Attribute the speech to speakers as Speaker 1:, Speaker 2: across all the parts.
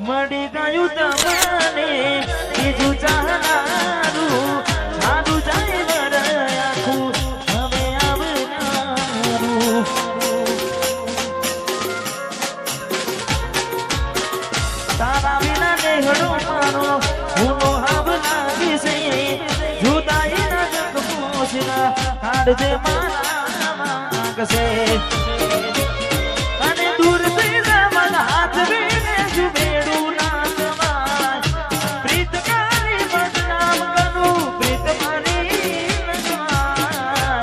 Speaker 1: મળી ગયું તમને બીજું ચાહનારું સારું જાય વરાખું હવે આવનારું તારા વિના નેહડો મારો હુનો હાવ લાગી છે જુદાઈ ના જગ પોછના કાઢજે મારા માગશે અને દૂર થી રમણ હાથ વીને જુબેડું ના સમાય પ્રીત કરી બદનામ કરું પ્રીત મારી નજમાય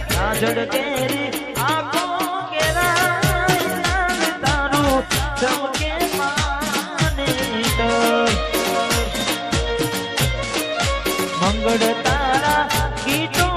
Speaker 1: કાજળ કેરી આંખો કેરાય તારું ચમકે માને તો મંગળ તારા ગીતો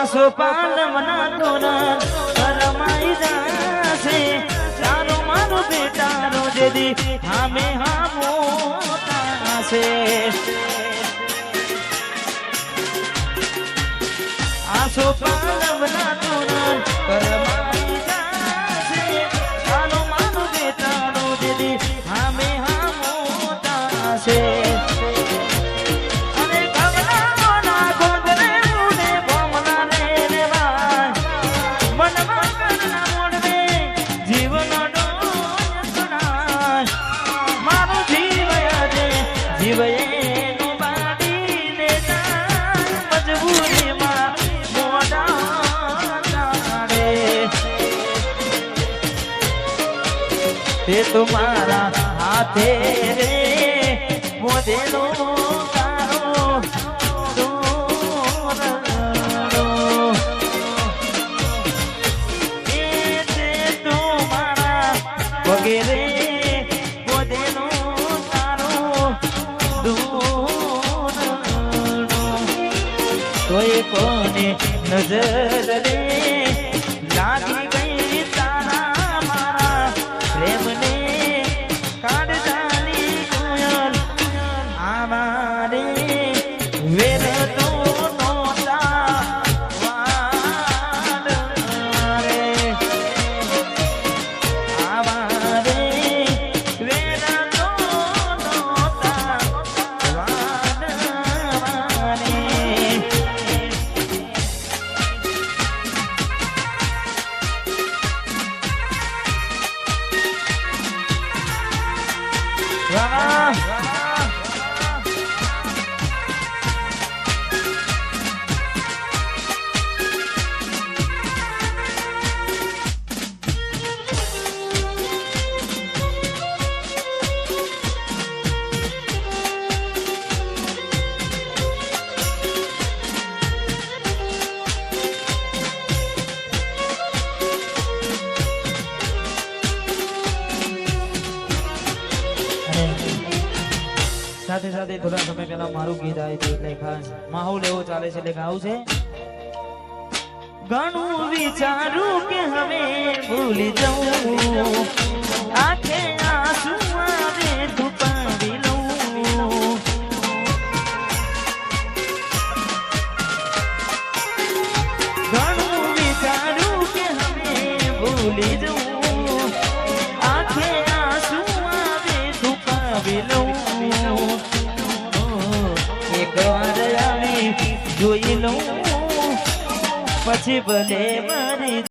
Speaker 1: સોપાન મના તોરણ કરમાઈ જાશે તારો મારો બેટારો જેદી હામે હામો તાશે આ સોપાન મના તોરણ કરમાઈ જાશે તારો મારો બેટારો જેદી હામે હામો તાશે જીવયેનું બાડીને મજબૂરીમાં મોઢા કાઢે તે તુમારા હાથે રે મોઢેલો તારો દોરડો એ તે તુમારા વગેરે મોઢેલો કોઈ કોને નજર રે લાગી ગઈ તારા મારા પ્રેમને કાઢ જાની કોયલ આવારે વેર તો નોતા વારે આવારે વેર તો નોતા વારે સાથે સાથે થોડા સમય પહેલા મારું ગીત આવ્યું હતું એટલે ખાસ માહોલ એવો ચાલે છે એટલે ગાવું છે ઘણું વિચારું કે હવે ભૂલી જાઉં આંખે આંસુ આવે છુપાવી લઉં ઘણું વિચારું કે હવે ભૂલી જાઉં આંખે આંસુ આવે છુપાવી લઉં જોઈ લઉં પછી ભલે મારી